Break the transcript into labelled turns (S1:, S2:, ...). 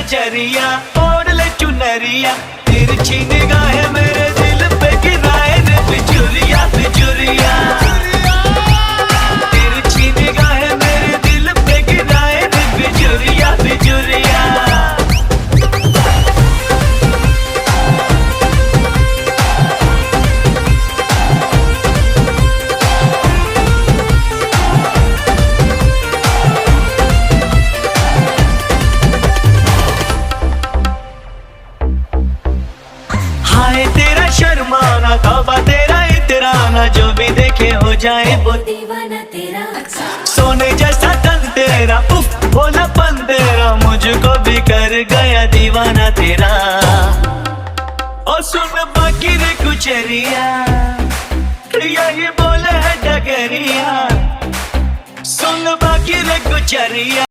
S1: नजरिया, ओढ़ ले चुनरिया, तिरछी निगाहें मेरे दिल पे गिराए रे बिजुरिया बिजुरिया। तिरछी निगाहें मेरे दिल पे गिराए रे बिजुरिया बिजुरिया। हाय तेरा शर्माना, तौबा तेरा इतराना, जो भी देखे हो जाए वो
S2: दीवाना तेरा।
S1: सोने जैसा तन तेरा, उफ भोलापन तेरा, मुझको भी कर गया दीवाना तेरा। और सुन बाकी रे कुचरिया, यही बोले है डगरिया, सुन बाकी रे कुचरिया।